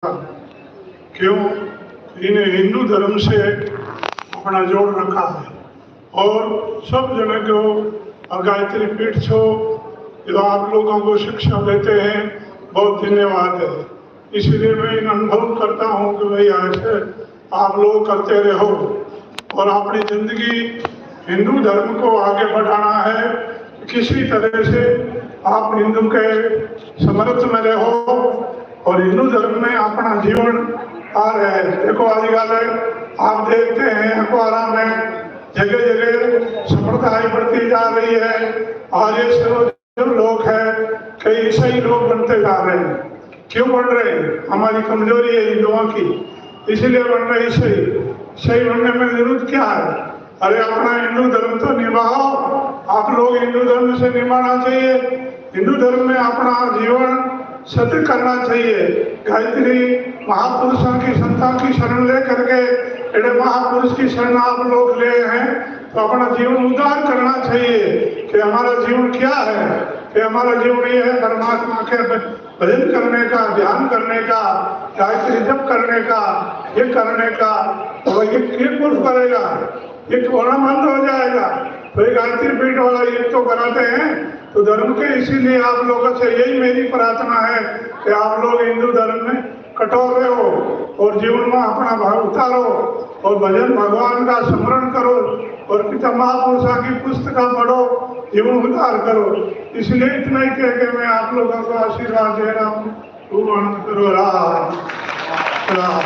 क्यों? इन्हें हिंदू धर्म से अपना जोड़ रखा है और सब जने को गायत्री पीठ छो जो आप लोगों को शिक्षा देते हैं, बहुत धन्यवाद है। इसलिए मैं इन अनुभव करता हूँ कि भाई ऐसे आप लोग करते रहो और अपनी जिंदगी हिंदू धर्म को आगे बढ़ाना है। किसी तरह से आप हिंदू के समर्थ में रहो और हिंदू धर्म में अपना जीवन आ रहे हैं। देखो आजकल आप देखते हैं अखबार में जगह जगह संप्रदाय बढ़ती जा रही है और ये जो लोग हैं कई ईसाई लोग बनते जा रहे हैं। क्यों बढ़ रहे हैं? हमारी कमजोरी है हिंदुओं की, इसलिए बन रहे सही बनने में जरूरत क्या है? अरे अपना हिंदू धर्म तो निभाओ। आप लोग हिंदू धर्म से निभाना चाहिए, हिंदू धर्म में अपना जीवन सत्य करना चाहिए। गायत्री महापुरुषों की संता की शरण ले करके एडे महापुरुष की शरण आप लोग ले हैं तो अपना जीवन उद्धार करना चाहिए कि हमारा जीवन क्या है, कि हमारा जीवन ये है परमात्मा के भजन करने का, ध्यान करने का, गायत्री जप करने का, ये करने का। तो ये कुछ करेगा, ये होना बंद हो जाएगा। तो ये गायत्री पीठ वाला ये तो कराते हैं तो धर्म के, इसीलिए आप लोगों से यही मेरी प्रार्थना है कि आप लोग हिंदू धर्म में कठोर रहो और जीवन में अपना भाव उतारो और भजन भगवान का स्मरण करो और पिता महापुरुषों की पुस्तक पढ़ो, जीवन उद्धार करो। इसलिए इतना ही कह के मैं आप लोगों को आशीर्वाद दे रहा हूँ। खूब आनंद करो। राम राम।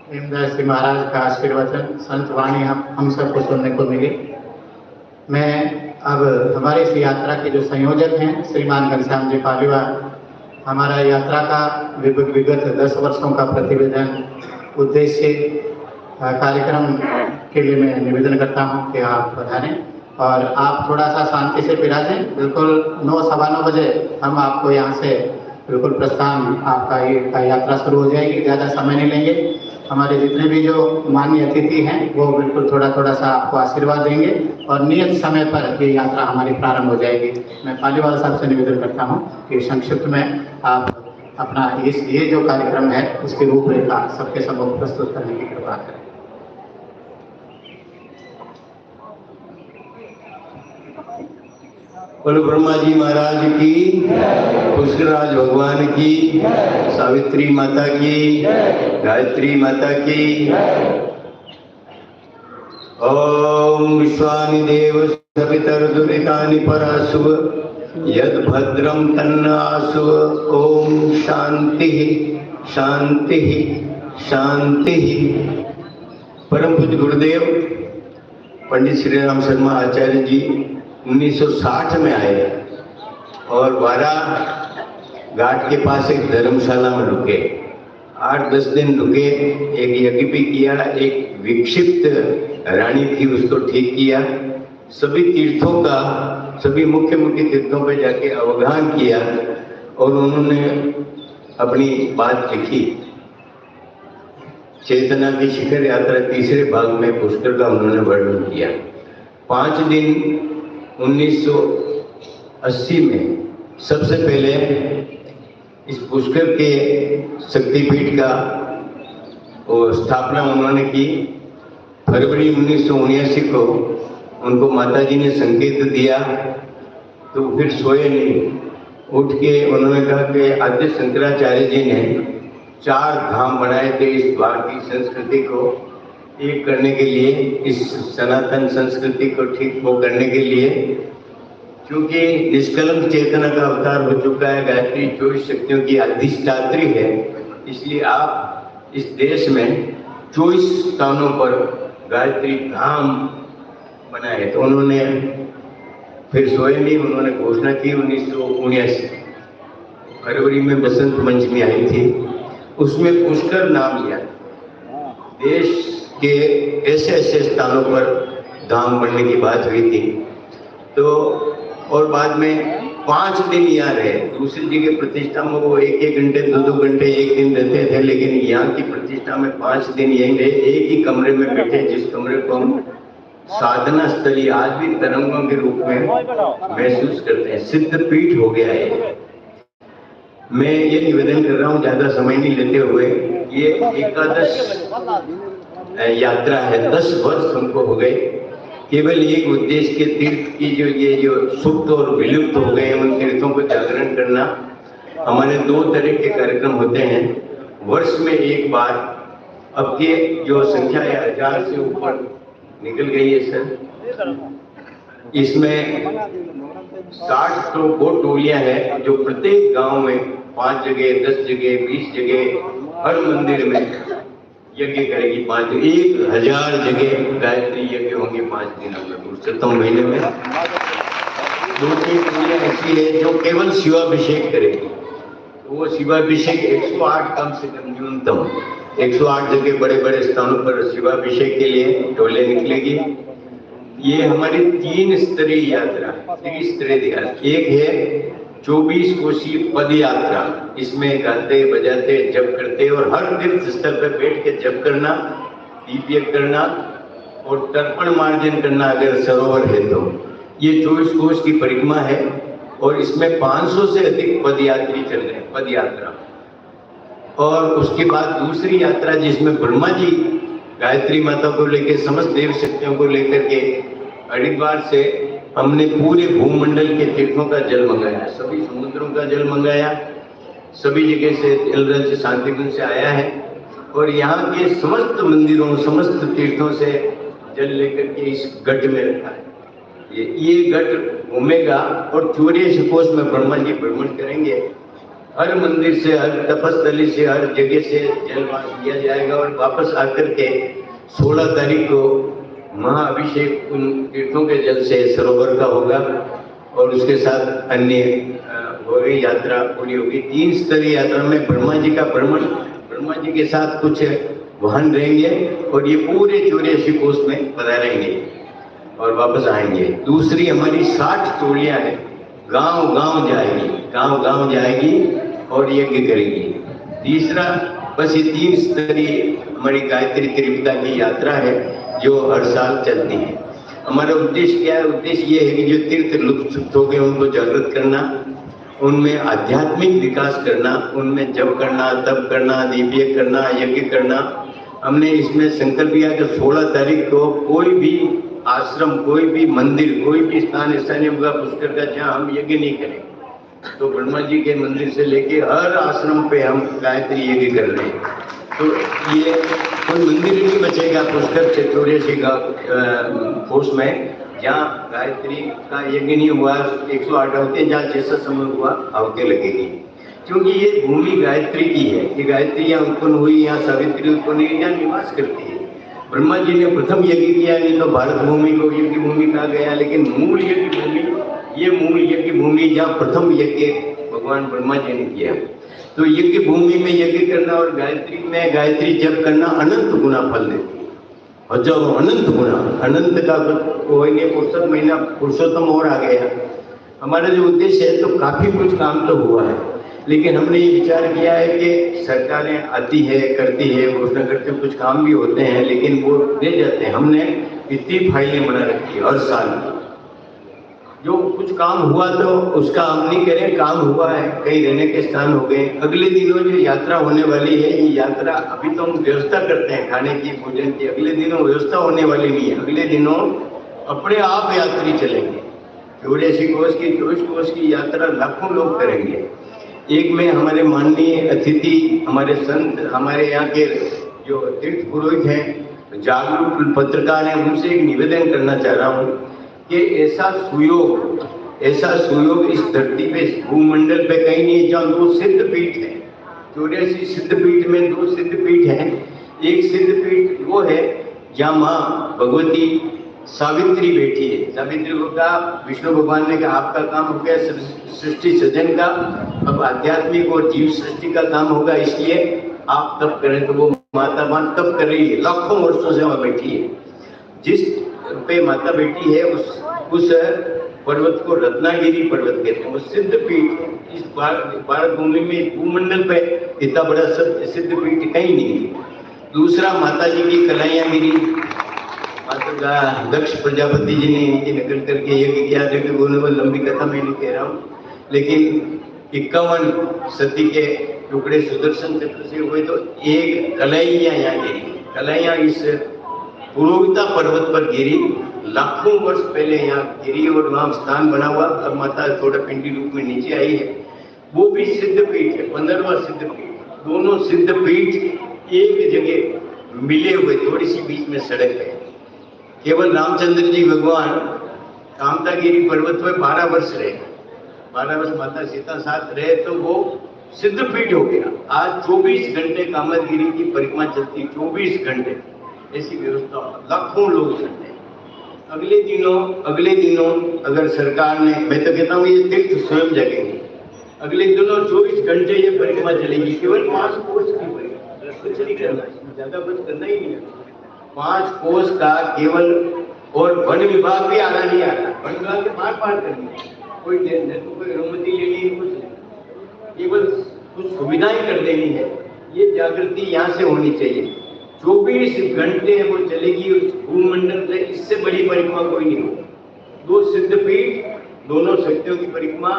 हेमदास जी महाराज का आशीर्वचन संत वाणी हम सबको सुनने को मिली। मैं अब हमारी इस यात्रा के जो संयोजक हैं श्रीमान घनश्याम जी पालीवाल, हमारा यात्रा का विगत 10 वर्षों का प्रतिवेदन उद्देश्य कार्यक्रम के लिए मैं निवेदन करता हूं कि आप पधारें और आप थोड़ा सा शांति से विराजें। बिल्कुल 9 सवा 9 बजे हम आपको यहाँ से बिल्कुल प्रस्थान आपका ये यात्रा शुरू हो जाएगी। ज़्यादा समय नहीं लेंगे। हमारे जितने भी जो माननीय अतिथि हैं वो बिल्कुल थोड़ा सा आपको आशीर्वाद देंगे और नियत समय पर ये यात्रा हमारी प्रारंभ हो जाएगी। मैं पालीवाल साहब से निवेदन करता हूँ कि संक्षिप्त में आप अपना ये जो कार्यक्रम है उसकी रूपरेखा सबके सम्मुख प्रस्तुत करने की कृपा करें। बोलो ब्रह्मा जी महाराज की, पुष्कराज भगवान की, सावित्री माता की, गायत्री माता की। ओम विश्वानि देव सवितर्दुरितानि परासुव यद भद्रम तन्नासुव। ओम शांति शांति शांति। परम पूज्य गुरुदेव पंडित श्री राम शर्मा आचार्य जी 1960 में आए और वारा घाट के पास एक धर्मशाला में रुके। 8-10 दिन रुके, एक यज्ञ भी किया, एक विक्षिप्त रानी थी उसको ठीक किया, सभी तीर्थों का, सभी मुख्य तीर्थों पे जाके अवगाहन किया और उन्होंने अपनी बात लिखी। चेतना की शिखर यात्रा तीसरे भाग में पुष्कर का उन्होंने वर्णन किया। 5 दिन 1980 में सबसे पहले इस पुष्कर के शक्तिपीठ का स्थापना उन्होंने की। फरवरी 1979 को उनको माताजी ने संकेत दिया तो फिर सोए नहीं, उठ के उन्होंने कहा कि आद्य शंकराचार्य जी ने 4 धाम बनाए थे इस भारतीय संस्कृति को एक करने के लिए, इस सनातन संस्कृति को ठीक वो करने के लिए। क्योंकि निष्कलंक चेतना का अवतार हो चुका है, गायत्री 24 शक्तियों की अधिष्ठात्री है, इसलिए आप इस देश में 24 स्थानों पर गायत्री धाम बनाए। तो उन्होंने फिर सोए नहीं, उन्होंने घोषणा की 1979 फरवरी में बसंत पंचमी आई थी, उसमें पुष्कर नाम लिया। देश के ऐसे स्थानों पर धाम बनने की बात हुई थी। तो और बाद में 5 दिन यहाँ रहे। दूसरी जी की प्रतिष्ठा में वो 1-1 घंटे 2-2 घंटे एक दिन रहते थे, लेकिन यहाँ की प्रतिष्ठा में 5 दिन यहीं रहे, एक ही कमरे में बैठे, जिस कमरे को हम साधना स्थली आज भी तरंगों के रूप में महसूस करते हैं। सिद्ध पीठ हो गया है। मैं ये निवेदन कर रहा हूँ, ज्यादा समय नहीं लेते हुए, ये एकादश यात्रा है। 10 वर्ष हमको हो गए केवल एक उद्देश्य के तीर्थ की जो सुप्त और विलुप्त हो गए हैं उन तीर्थों को जागरण करना। हमारे 2 तरह के कार्यक्रम होते हैं वर्ष में एक बार। अब के जो संख्या है 1000 से ऊपर निकल गई है सर। इसमें 60 तो वो टोलियां हैं जो प्रत्येक गांव में 5 जगह 10 जगह 20 जगह हर मंदिर में यज्ञ करेगी। 1000 जगह गायत्री यज्ञ होंगे 5 दिनों में, पुरुषोत्तम महीने में। 2-3 टोलियां ऐसी है जो केवल शिवाभिषेक करेगी। वो शिवाभिषेक 108 कम से कम न्यूनतम 108 जगह बड़े बड़े स्थानों पर शिवाभिषेक के लिए टोले निकलेगी। ये हमारी 3 स्तरीय यात्रा, त्रिस्तरीय यात्रा। एक है 24 कोसी पद यात्रा, इसमें गाते बजाते जप करते और हर तीर्थ स्थल पर बैठ के जप करना, दीप यज्ञ करना और तर्पण मार्जन करना अगर सरोवर है तो। ये 24 कोस की परिक्रमा है और इसमें 500 से अधिक पदयात्री चल रहे हैं, पद यात्रा। और उसके बाद दूसरी यात्रा जिसमें ब्रह्मा जी गायत्री माता को लेकर समस्त देव शक्तियों को लेकर के हरिद्वार से हमने पूरे भूमंडल के तीर्थों का जल मंगाया, सभी समुद्रों का जल मंगाया, सभी जगह से जलरज शांतिकुंज से आया है और यहाँ के समस्त मंदिरों समस्त तीर्थों से जल लेकर के इस गढ़ में रखा है। ये गढ़ घूमेगा और 84 कोस में ब्रह्मा जी भ्रमण करेंगे। हर मंदिर से, हर तपस्थली से, हर जगह से जलवास किया जाएगा और वापस आकर के 16 तारीख को महाअभिषेक उन तीर्थों के जल से सरोवर का होगा और उसके साथ अन्य हो गई यात्रा पूरी होगी। 3 स्तरीय यात्रा में ब्रह्मा जी का भ्रमण, ब्रह्मा जी के साथ कुछ वाहन रहेंगे और ये पूरे 84 कोस में पधारेंगे और वापस आएंगे। दूसरी हमारी 60 टोलियां हैं, गांव गांव जाएगी और यज्ञ करेगी। तीसरा बस ये 3 स्तरीय हमारी गायत्री त्रिपिता की यात्रा है जो हर साल चलती है। हमारा उद्देश्य क्या है? उद्देश्य ये है कि जो तीर्थ लुप्त हो गए उनको जागृत करना, उनमें आध्यात्मिक विकास करना, उनमें जप करना, तप करना, दीप करना, यज्ञ करना। हमने इसमें संकल्प किया कि 16 तारीख को कोई भी आश्रम, कोई भी मंदिर, कोई भी स्थान ऐसा नहीं होगा पुष्कर का जहाँ हम यज्ञ नहीं करें। तो ब्रह्मा जी के मंदिर से लेके हर आश्रम पे हम गायत्री यज्ञ कर रहे हैं। तो ये कोई मंदिर नहीं बचेगा पुष्कर से 84 का कोस में जहाँ गायत्री का यज्ञ नहीं हुआ। 108 होते जहाँ जैसा समय हुआ आवते लगेगी, क्योंकि ये भूमि गायत्री की है। ये गायत्री यहाँ उत्पन्न हुई, यहाँ सावित्री उत्पन्न हुई, यहाँ निवास करती है। ब्रह्मा जी ने प्रथम यज्ञ किया, नहीं तो भारत भूमि को यज्ञ भूमि कहा गया, लेकिन मूल यज्ञ भूमि, ये मूल यज्ञ भूमि जहाँ प्रथम यज्ञ भगवान ब्रह्मा जी ने किया। तो यज्ञ भूमि में यज्ञ करना और गायत्री में गायत्री जप करना अनंत गुना फल देती है। हजारों अनंत गुना, अनंत का होएंगे। पुरुषोत्तम और आ गया। हमारा जो उद्देश्य है तो काफी कुछ काम तो हुआ है, लेकिन हमने ये विचार किया है कि सरकारें आती है, करती है, घोषणा करते हैं, कुछ काम भी होते हैं लेकिन वो दे जाते हैं। हमने इतनी फाइलें बना रखी है हर साल की। जो कुछ काम हुआ तो उसका हम नहीं करें, काम हुआ है, कई रहने के स्थान हो गए। अगले दिनों जो यात्रा होने वाली है, ये यात्रा अभी तो हम व्यवस्था करते हैं खाने की, भोजन की। अगले दिनों व्यवस्था होने वाली नहीं है। अगले दिनों अपने आप यात्री चलेंगे। 84 कोस की यात्रा लाखों लोग करेंगे। एक में हमारे माननीय अतिथि, हमारे संत, हमारे यहाँ के जो तीर्थ पुरोहित हैं, जागरूक पत्रकार हैं, उनसे एक निवेदन करना चाह रहा हूँ कि ऐसा सुयोग इस धरती पे, इस भूमंडल पे कहीं नहीं, जहाँ 2 सिद्ध पीठ है। 84 सिद्ध पीठ में 2 सिद्ध पीठ हैं। एक सिद्ध पीठ वो है जहाँ माँ भगवती सावित्री बैठी है। सावित्री को कहा, विष्णु भगवान ने कहा आपका काम हो गया सृष्टि सृजन का, अब आध्यात्मिक और जीव सृष्टि का काम होगा, इसलिए आप तप करें। तो वो माता मान तप कर रही है, लाखों वर्षों से वहाँ बैठी है। जिस पे माता बैठी है उस पर्वत को रत्नागिरी पर्वत कहते हैं। वो सिद्ध पीठ इस भारत भूमि में, भूमंडल पे इतना बड़ा सिद्ध पीठ कहीं नहीं है। दूसरा माता जी की कलाइयागिरी, माता दक्ष प्रजापति जी ने इनकी नकल करके यज्ञ किया था कि वो लंबी कथा मैं नहीं कह रहा हूँ, लेकिन 51 सती के टुकड़े सुदर्शन चक्र से हुए तो एक कलैया यहाँ गिरी। कलैया इस पुरोहिता पर्वत पर गिरी, लाखों वर्ष पहले यहाँ गिरी और वहाँ स्थान बना हुआ। अब माता थोड़ा पिंडी रूप में नीचे आई है। वो भी सिद्धपीठ है, 15वां सिद्धपीठ। दोनों सिद्धपीठ एक जगह मिले हुए, थोड़ी सी बीच में सड़क है। केवल रामचंद्र जी भगवान कामतागिरी पर्वत पर 12 वर्ष रहे, 12 वर्ष माता सीता साथ रहे, तो वो सिद्धपीठ हो गया। आज 24 घंटे कामतगिरी की परिक्रमा चलती, 24 घंटे ऐसी व्यवस्था, लाखों लोग चलते हैं। अगले दिनों अगर सरकार ने, मैं तो कहता हूँ ये तीर्थ स्वयं जगेंगे। अगले दिनों 24 घंटे ये परिक्रमा चलेगी, केवल 5 कोस की परिक्रमा, कुछ नहीं करना, ज्यादा कुछ करना ही नहीं है। 5 कोस का केवल, और वन विभाग भी आना नहीं आता, वन विभाग के पार करनी है, कोई कोई अनुमति लेनी, कुछ नहीं, केवल कुछ सुविधाएं कर देनी है। ये जागृति यहाँ से होनी चाहिए। 24 घंटे वो चलेगी उस भूमंडल से, इससे बड़ी परिक्रमा कोई नहीं हो। 2 सिद्धपीठ, दोनों शक्तियों की परिक्रमा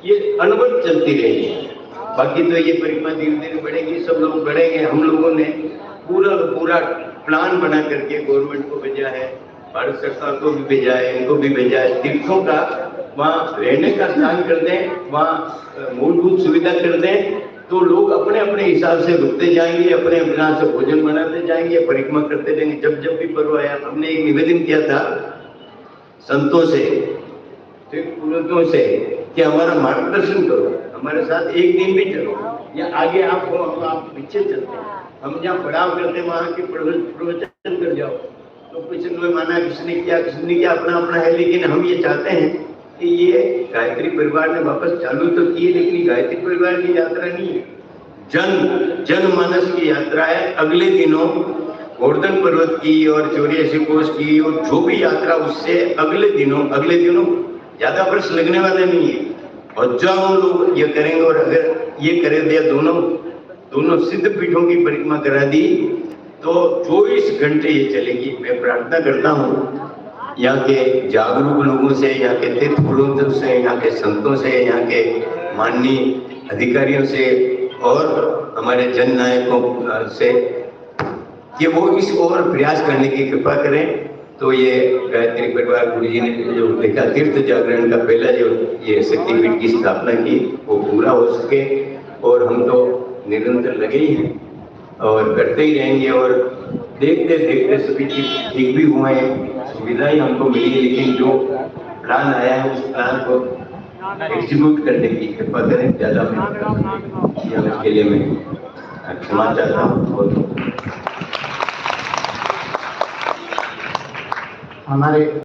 ये अनवरत चलती रहेगी। बाकी तो ये परिक्रमा धीरे धीरे बढ़ेगी, सब लोग बढ़ेंगे। हम लोगों ने पूरा प्लान बना करके गवर्नमेंट को भेजा है, भारत सरकार को भी भेजा है, इनको भी भेजा है। तीर्थों का वहाँ रहने का स्थान कर दें, वहाँ मूलभूत सुविधा कर दें, तो लोग अपने अपने हिसाब से रुकते जाएंगे, अपने अपना से भोजन बनाते जाएंगे, परिक्रमा करते जाएंगे। जब भी पर्व आया, हमने एक निवेदन किया था संतों से, पुरोहितों से, कि हमारा मार्गदर्शन करो, हमारे साथ एक दिन भी चलो, या आगे आप हो, हम आप पीछे चलते हैं। हम जहाँ पड़ाव करते हैं वहाँ के प्रवचन कर जाओ, तो कुछ ने माना, किसने किया, अपना अपना है। लेकिन हम ये चाहते हैं कि ये गायत्री परिवार ने वापस चालू तो की, लेकिन गायत्री परिवार की यात्रा नहीं है, जनमानस की यात्रा है। अगले दिनों गोवर्धन पर्वत की और 84 कोस की और जो भी यात्रा, उससे अगले दिनों ज्यादा वर्ष लगने वाले नहीं है। और जब लोग ये करेंगे, और अगर ये करे दिया, दोनों सिद्ध पीठों की परिक्रमा करा दी, तो 24 घंटे ये चलेगी। मैं प्रार्थना करता हूँ यहाँ के जागरूक लोगों से, यहाँ के तीर्थ पुरोहितों से, यहाँ के संतों से, यहाँ के माननीय अधिकारियों से और हमारे जन नायकों से कि वो इस ओर प्रयास करने की कृपा करें। तो ये गायत्री परिवार गुरु जी ने जो लिखा तीर्थ जागरण का पहला जो ये शक्तिपीठ की स्थापना की, वो पूरा हो सके। और हम तो निरंतर लगे ही हैं और करते ही रहेंगे, और देखते देखते सभी चीज ठीक भी हुए हैं, सुविधाएं हमको मिली। लेकिन जो प्लान आया है, उस प्लान को एग्जीक्यूट करने की कृपा करें। ज्यादा मैं के लिए मैं क्षमा चाहता हूँ। हमारे